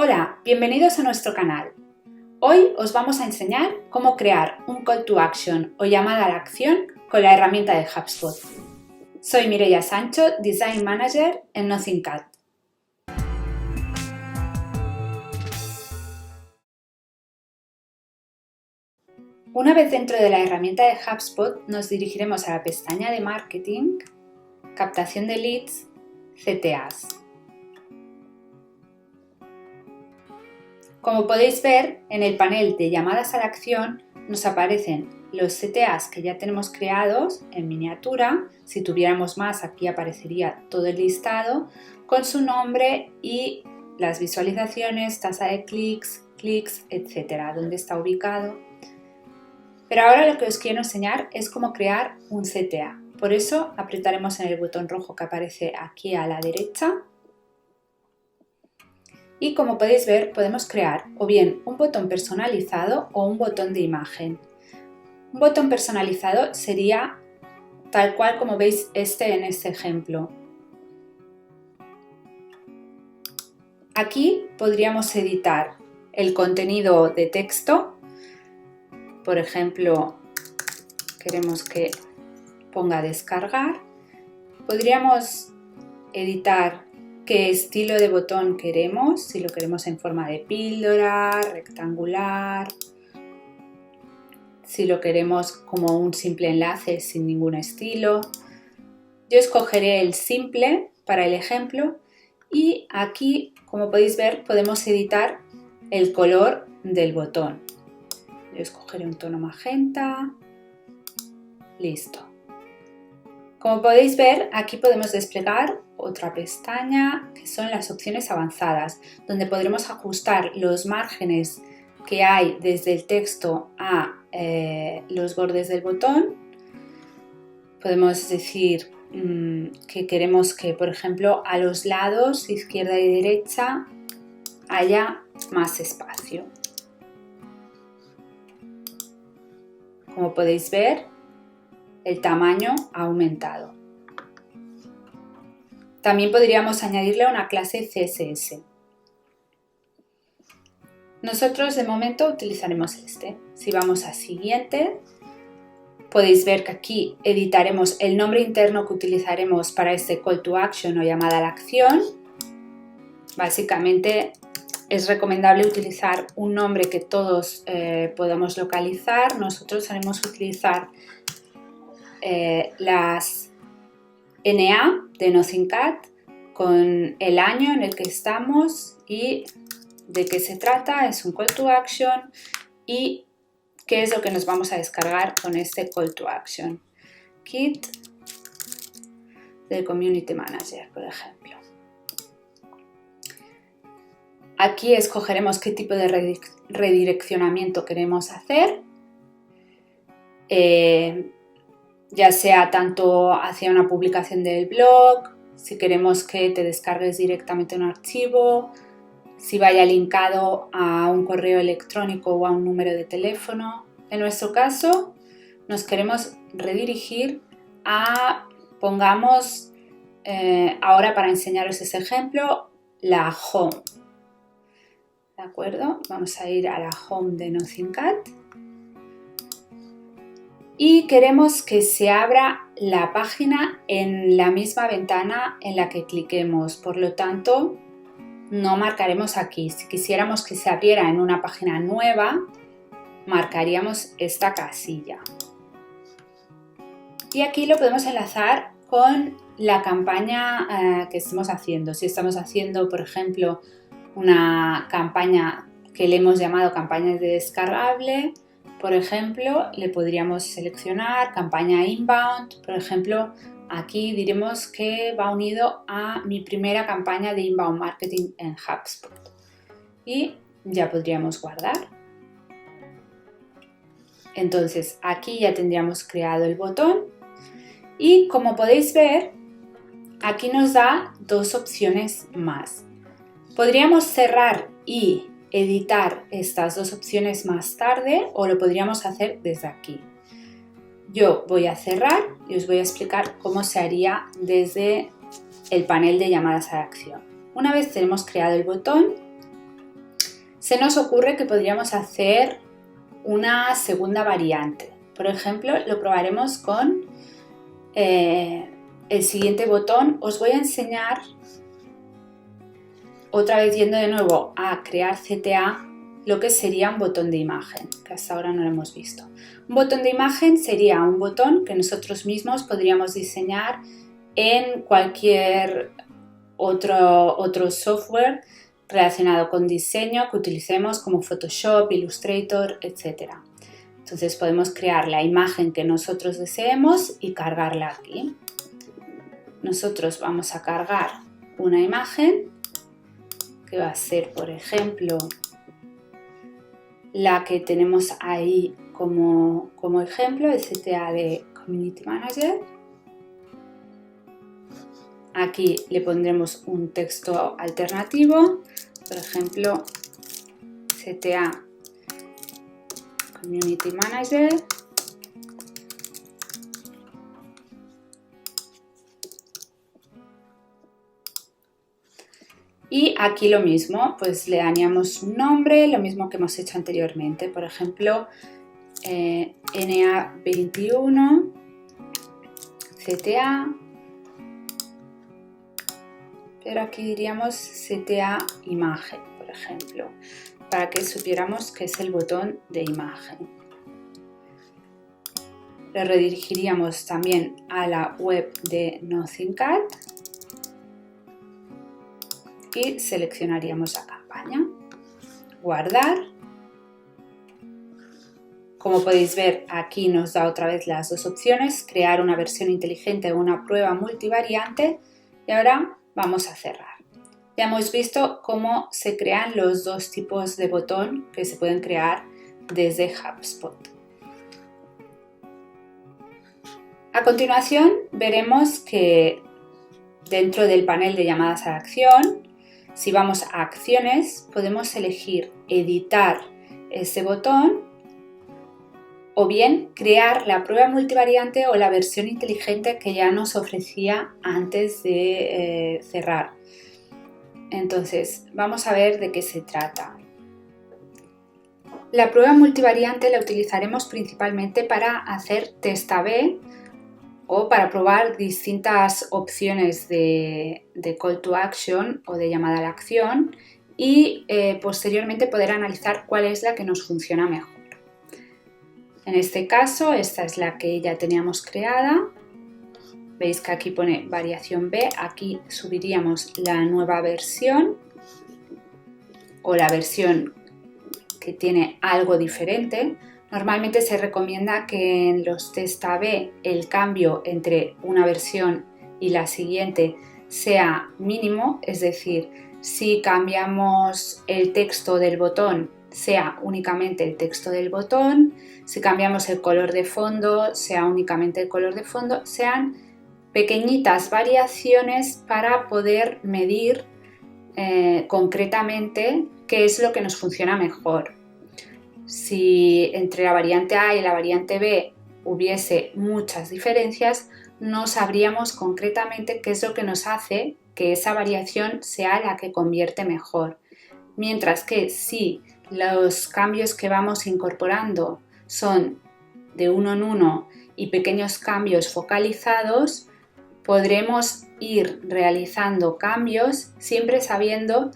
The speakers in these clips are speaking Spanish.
Hola, bienvenidos a nuestro canal. Hoy os vamos a enseñar cómo crear un Call to Action o llamada a la acción con la herramienta de HubSpot. Soy Mireia Sancho, Design Manager en NothingCAD. Una vez dentro de la herramienta de HubSpot, nos dirigiremos a la pestaña de Marketing, Captación de Leads, CTAs. Como podéis ver, en el panel de llamadas a la acción nos aparecen los CTAs que ya tenemos creados en miniatura. Si tuviéramos más, aquí aparecería todo el listado con su nombre y las visualizaciones, tasa de clics, etcétera, dónde está ubicado. Pero ahora lo que os quiero enseñar es cómo crear un CTA. Por eso apretaremos en el botón rojo que aparece aquí a la derecha. Y como podéis ver, podemos crear o bien un botón personalizado o un botón de imagen. Un botón personalizado sería tal cual como veis en este ejemplo. Aquí podríamos editar el contenido de texto. Por ejemplo, queremos que ponga descargar. Podríamos editar qué estilo de botón queremos, si lo queremos en forma de píldora, rectangular, si lo queremos como un simple enlace sin ningún estilo. Yo escogeré el simple para el ejemplo y aquí, como podéis ver, podemos editar el color del botón. Yo escogeré un tono magenta. Listo. Como podéis ver, aquí podemos desplegar otra pestaña que son las opciones avanzadas, donde podremos ajustar los márgenes que hay desde el texto a los bordes del botón. Podemos decir que queremos que, por ejemplo, a los lados, izquierda y derecha, haya más espacio. Como podéis ver, el tamaño ha aumentado. También podríamos añadirle una clase CSS. Nosotros de momento utilizaremos este. Si vamos a siguiente, podéis ver que aquí editaremos el nombre interno que utilizaremos para este Call to Action o llamada a la acción. Básicamente es recomendable utilizar un nombre que todos podamos localizar. Nosotros haremos utilizar las NA de NothingCAD con el año en el que estamos y de qué se trata, es un Call to Action y qué es lo que nos vamos a descargar con este Call to Action. Kit del Community Manager, por ejemplo. Aquí escogeremos qué tipo de redireccionamiento queremos hacer. Ya sea tanto hacia una publicación del blog, si queremos que te descargues directamente un archivo, si vaya linkado a un correo electrónico o a un número de teléfono. En nuestro caso, nos queremos redirigir a, pongamos, ahora para enseñaros ese ejemplo, la home. ¿De acuerdo? Vamos a ir a la home de NothingCAD. Y queremos que se abra la página en la misma ventana en la que cliquemos. Por lo tanto, no marcaremos aquí. Si quisiéramos que se abriera en una página nueva, marcaríamos esta casilla. Y aquí lo podemos enlazar con la campaña que estemos haciendo. Si estamos haciendo, por ejemplo, una campaña que le hemos llamado campaña de descargable, por ejemplo, le podríamos seleccionar campaña inbound. Por ejemplo, aquí diremos que va unido a mi primera campaña de inbound marketing en HubSpot. Y ya podríamos guardar. Entonces, aquí ya tendríamos creado el botón. Y como podéis ver, aquí nos da dos opciones más. Podríamos cerrar y editar estas dos opciones más tarde o lo podríamos hacer desde aquí. Yo voy a cerrar y os voy a explicar cómo se haría desde el panel de llamadas a la acción. Una vez tenemos creado el botón, se nos ocurre que podríamos hacer una segunda variante. Por ejemplo, lo probaremos con el siguiente botón. Os voy a enseñar, otra vez yendo de nuevo a crear CTA, lo que sería un botón de imagen, que hasta ahora no lo hemos visto. Un botón de imagen sería un botón que nosotros mismos podríamos diseñar en cualquier otro software relacionado con diseño que utilicemos como Photoshop, Illustrator, etc. Entonces podemos crear la imagen que nosotros deseemos y cargarla aquí. Nosotros vamos a cargar una imagen que va a ser, por ejemplo, la que tenemos ahí como ejemplo, el CTA de Community Manager. Aquí le pondremos un texto alternativo, por ejemplo, CTA Community Manager. Y aquí lo mismo, pues le añadimos un nombre, lo mismo que hemos hecho anteriormente, por ejemplo, NA21 CTA, pero aquí diríamos CTA imagen, por ejemplo, para que supiéramos que es el botón de imagen. Lo redirigiríamos también a la web de NothingCAD y seleccionaríamos la campaña, guardar. Como podéis ver, aquí nos da otra vez las dos opciones, crear una versión inteligente o una prueba multivariante, y ahora vamos a cerrar. Ya hemos visto cómo se crean los dos tipos de botón que se pueden crear desde HubSpot. A continuación veremos que dentro del panel de llamadas a la acción, si vamos a acciones, podemos elegir editar ese botón o bien crear la prueba multivariante o la versión inteligente que ya nos ofrecía antes de cerrar. Entonces, vamos a ver de qué se trata. La prueba multivariante la utilizaremos principalmente para hacer test A/B o para probar distintas opciones de call to action o de llamada a la acción y posteriormente poder analizar cuál es la que nos funciona mejor. En este caso, esta es la que ya teníamos creada. Veis que aquí pone variación B, aquí subiríamos la nueva versión o la versión que tiene algo diferente. Normalmente se recomienda que en los test A/B el cambio entre una versión y la siguiente sea mínimo, es decir, si cambiamos el texto del botón, sea únicamente el texto del botón, si cambiamos el color de fondo, sea únicamente el color de fondo, sean pequeñitas variaciones para poder medir concretamente qué es lo que nos funciona mejor. Si entre la variante A y la variante B hubiese muchas diferencias, no sabríamos concretamente qué es lo que nos hace que esa variación sea la que convierte mejor. Mientras que si los cambios que vamos incorporando son de uno en uno y pequeños cambios focalizados, podremos ir realizando cambios siempre sabiendo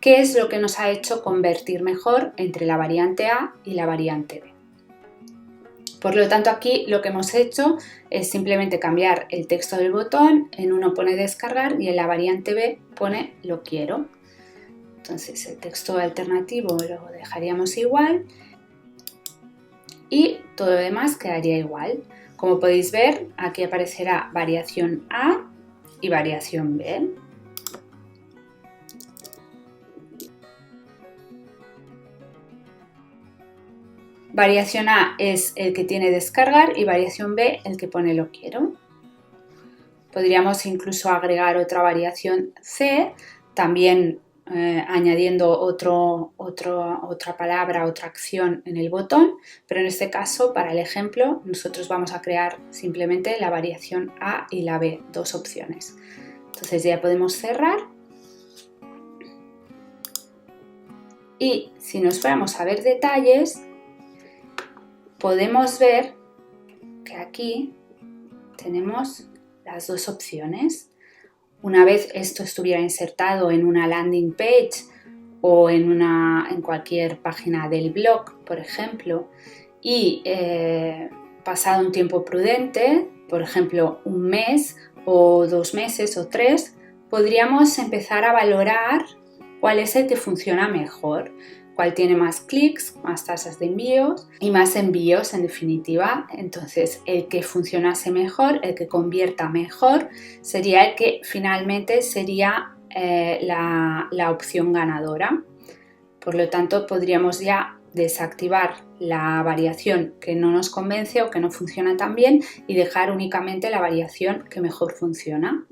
qué es lo que nos ha hecho convertir mejor entre la variante A y la variante B. Por lo tanto, aquí lo que hemos hecho es simplemente cambiar el texto del botón, en uno pone descargar y en la variante B pone lo quiero. Entonces el texto alternativo lo dejaríamos igual y todo lo demás quedaría igual. Como podéis ver, aquí aparecerá variación A y variación B. Variación A es el que tiene descargar y variación B el que pone lo quiero. Podríamos incluso agregar otra variación C, también añadiendo otra palabra, otra acción en el botón, pero en este caso, para el ejemplo, nosotros vamos a crear simplemente la variación A y la B, dos opciones. Entonces ya podemos cerrar. Y si nos fuéramos a ver detalles, podemos ver que aquí tenemos las dos opciones. Una vez esto estuviera insertado en una landing page o en cualquier página del blog, por ejemplo, y pasado un tiempo prudente, por ejemplo, un mes o 2 meses o 3, podríamos empezar a valorar cuál es el que funciona mejor, cuál tiene más clics, más tasas de envíos y más envíos en definitiva. Entonces el que funcionase mejor, el que convierta mejor, sería el que finalmente sería la opción ganadora. Por lo tanto, podríamos ya desactivar la variación que no nos convence o que no funciona tan bien y dejar únicamente la variación que mejor funciona.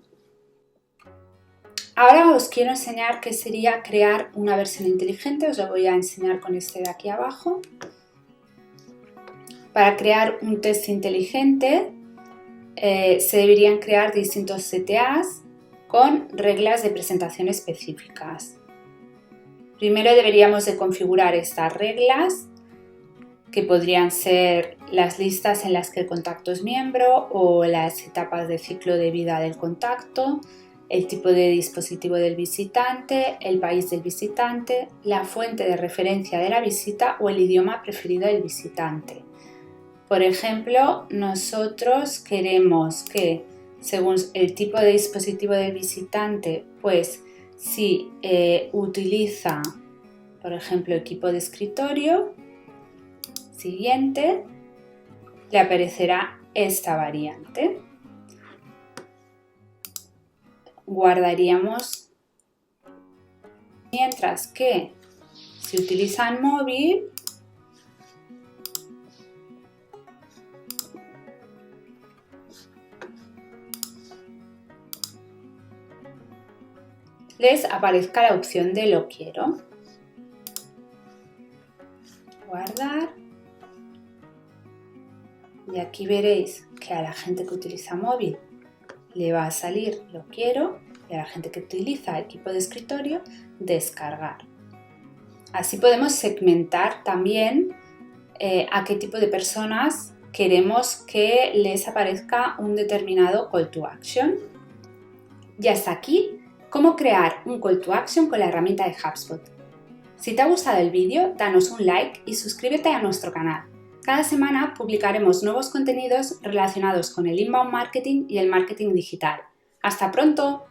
Ahora os quiero enseñar qué sería crear una versión inteligente. Os lo voy a enseñar con este de aquí abajo. Para crear un test inteligente se deberían crear distintos CTAs con reglas de presentación específicas. Primero deberíamos de configurar estas reglas, que podrían ser las listas en las que el contacto es miembro o las etapas de ciclo de vida del contacto, el tipo de dispositivo del visitante, el país del visitante, la fuente de referencia de la visita o el idioma preferido del visitante. Por ejemplo, nosotros queremos que, según el tipo de dispositivo del visitante, pues si utiliza, por ejemplo, equipo de escritorio, siguiente, le aparecerá esta variante. Guardaríamos, mientras que si utilizan móvil, les aparezca la opción de lo quiero. Guardar. Y aquí veréis que a la gente que utiliza móvil le va a salir lo quiero y a la gente que utiliza equipo de escritorio descargar. Así podemos segmentar también a qué tipo de personas queremos que les aparezca un determinado call to action. Y hasta aquí cómo crear un call to action con la herramienta de HubSpot. Si te ha gustado el vídeo, danos un like y suscríbete a nuestro canal. Cada semana publicaremos nuevos contenidos relacionados con el inbound marketing y el marketing digital. ¡Hasta pronto!